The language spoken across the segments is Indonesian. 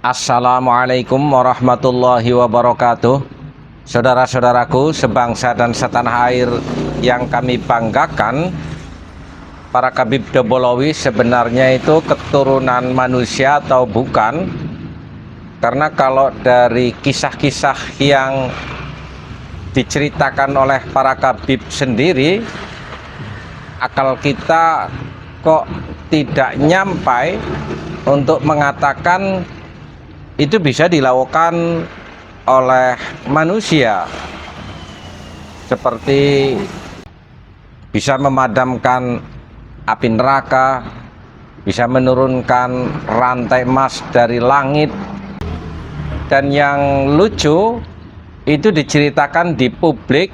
Assalamualaikum warahmatullahi wabarakatuh. Saudara-saudaraku sebangsa dan setanah air yang kami banggakan, para Khabib Dobolowi sebenarnya itu keturunan manusia atau bukan? Karena kalau dari kisah-kisah yang diceritakan oleh para Khabib sendiri, akal kita kok tidak nyampai untuk mengatakan itu bisa dilakukan oleh manusia, seperti bisa memadamkan api neraka, bisa menurunkan rantai emas dari langit. Dan yang lucu itu diceritakan di publik,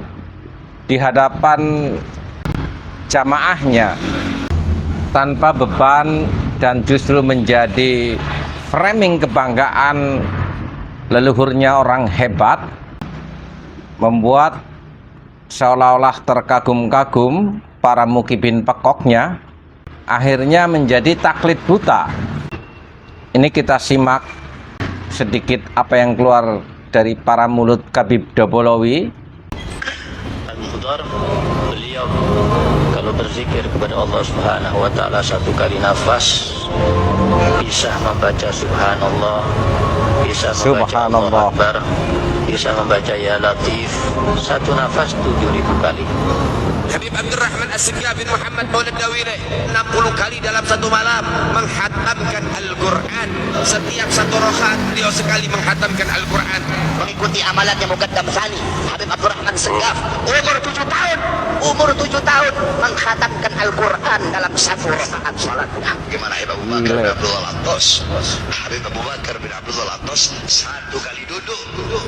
di hadapan jamaahnya, tanpa beban, dan justru menjadi framing kebanggaan leluhurnya orang hebat, membuat seolah-olah terkagum-kagum para mukibin pekoknya, akhirnya menjadi taklid buta. Ini kita simak sedikit apa yang keluar dari para mulut Khabib Dobolowi. Beliau kalau berzikir kepada Allah Subhanahu wa taala satu kali nafas bisa membaca subhanallah, bisa membaca Allah Akbar, bisa membaca ya Latif satu nafas 7.000 kali. Habib Abdurrahman As-Sigah bin Muhammad Maulid Dawile 60 kali dalam satu malam menghatamkan Al-Quran. Setiap satu rakaat beliau sekali menghatamkan Al-Quran. Mengikuti amalannya Muqaddam Sani Habib Abdurrahman Segaf, umur 7 tahun menghatamkan Al-Quran dalam satu rakaat salatnya. Bagaimana Habib Abu Bakar bin Abdullah Al-Attas? Habib Abu Bakar bin Abdullah Al-Attas satu kali duduk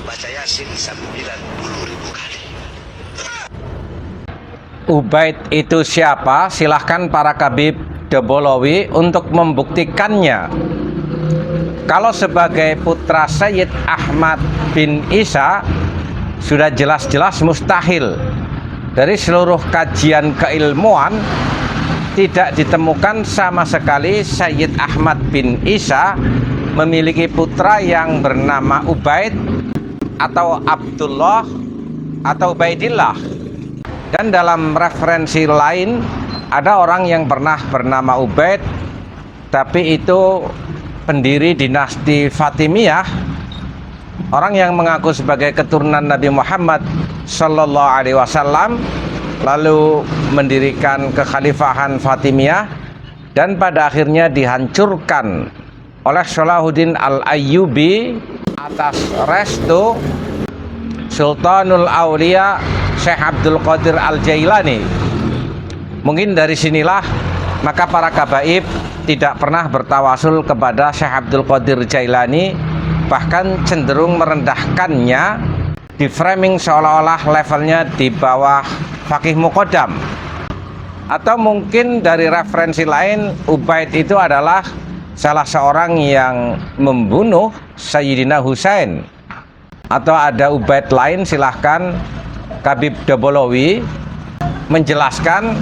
baca Yasin 90.000 kali. Ubaid itu siapa? Silahkan para Khabib Dobolowi untuk membuktikannya. Kalau sebagai putra Sayyid Ahmad bin Isa sudah jelas-jelas mustahil. Dari seluruh kajian keilmuan tidak ditemukan sama sekali Sayyid Ahmad bin Isa memiliki putra yang bernama Ubaid atau Abdullah atau Ubaidillah. Dan dalam referensi lain ada orang yang pernah bernama Ubaid, tapi itu pendiri dinasti Fatimiyah, orang yang mengaku sebagai keturunan Nabi Muhammad Sallallahu Alaihi Wasallam, lalu mendirikan kekhalifahan Fatimiyah dan pada akhirnya dihancurkan oleh Salahuddin Al-Ayyubi atas restu Sultanul Aulia Syekh Abdul Qadir Al-Jailani. Mungkin dari sinilah maka para kabaib tidak pernah bertawasul kepada Syekh Abdul Qadir Jailani, bahkan cenderung merendahkannya, di framing seolah-olah levelnya di bawah Faqih Muqaddam. Atau mungkin dari referensi lain, Ubaid itu adalah salah seorang yang membunuh Sayyidina Husain. Atau ada Ubaid lain, silahkan Khabib Dobolowi menjelaskan.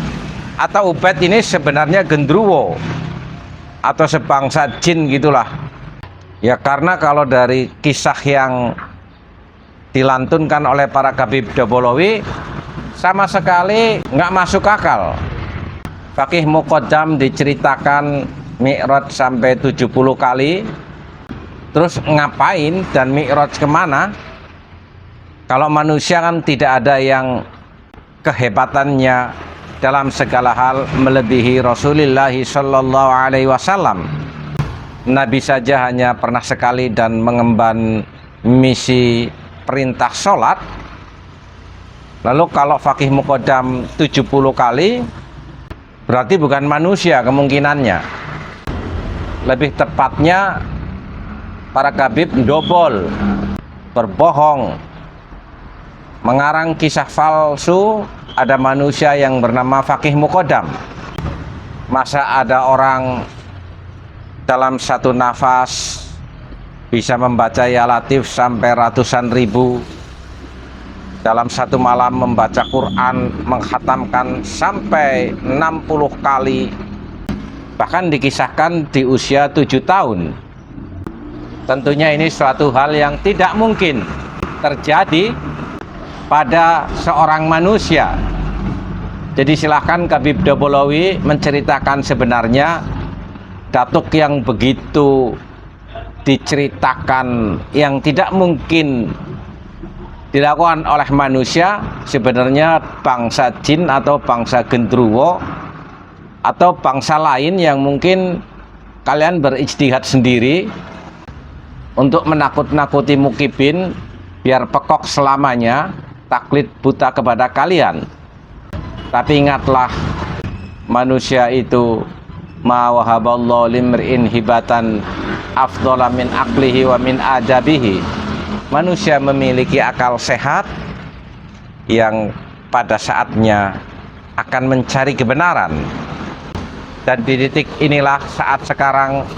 Atau Ubaid ini sebenarnya gendruwo atau sebangsa jin gitulah ya, karena kalau dari kisah yang dilantunkan oleh para Khabib Dobolowi sama sekali nggak masuk akal. Faqih Muqaddam diceritakan Mi'raj sampai 70 kali. Terus ngapain dan Mi'raj kemana? Kalau manusia kan tidak ada yang kehebatannya dalam segala hal melebihi Rasulullah Sallallahu Alaihi Wasallam. Nabi saja hanya pernah sekali dan mengemban misi perintah sholat. Lalu kalau Faqih Muqaddam 70 kali, berarti bukan manusia kemungkinannya. Lebih tepatnya para Khabib dobol, berbohong, mengarang kisah palsu. Ada manusia yang bernama Faqih Muqaddam. Masa ada orang dalam satu nafas bisa membaca ya Latif sampai ratusan ribu, dalam satu malam membaca Quran, menghatamkan sampai 60 kali, bahkan dikisahkan di usia 7 tahun. Tentunya ini suatu hal yang tidak mungkin terjadi pada seorang manusia. Jadi silahkan Habib Dobolowi menceritakan sebenarnya datuk yang begitu diceritakan yang tidak mungkin dilakukan oleh manusia, sebenarnya bangsa jin atau bangsa gendruwo atau bangsa lain yang mungkin kalian berijtihad sendiri untuk menakut-nakuti Mukibin biar pekok selamanya, taklid buta kepada kalian. Tapi ingatlah, manusia itu ma wahaballahu limri'in hibatan afdhala min aqlihi wa min adabihi. Manusia memiliki akal sehat yang pada saatnya akan mencari kebenaran. Dan di titik inilah saat sekarang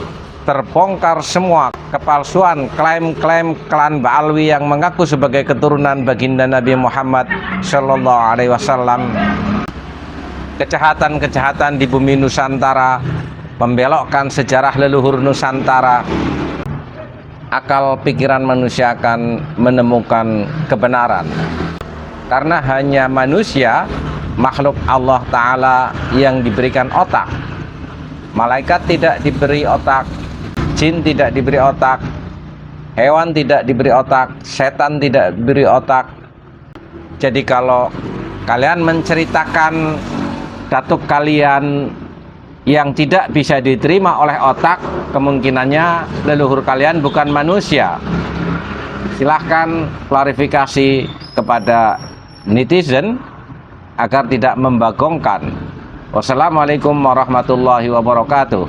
terbongkar semua kepalsuan klaim-klaim klan Ba'alwi yang mengaku sebagai keturunan baginda Nabi Muhammad Shallallahu Alaihi Wasallam. Kejahatan-kejahatan di bumi Nusantara, membelokkan sejarah leluhur Nusantara. Akal pikiran manusia akan menemukan kebenaran, karena hanya manusia, makhluk Allah Ta'ala, yang diberikan otak. Malaikat tidak diberi otak, jin tidak diberi otak, hewan tidak diberi otak, setan tidak diberi otak. Jadi kalau kalian menceritakan datuk kalian yang tidak bisa diterima oleh otak, kemungkinannya leluhur kalian bukan manusia. Silahkan klarifikasi kepada netizen agar tidak membagongkan. Wassalamualaikum warahmatullahi wabarakatuh.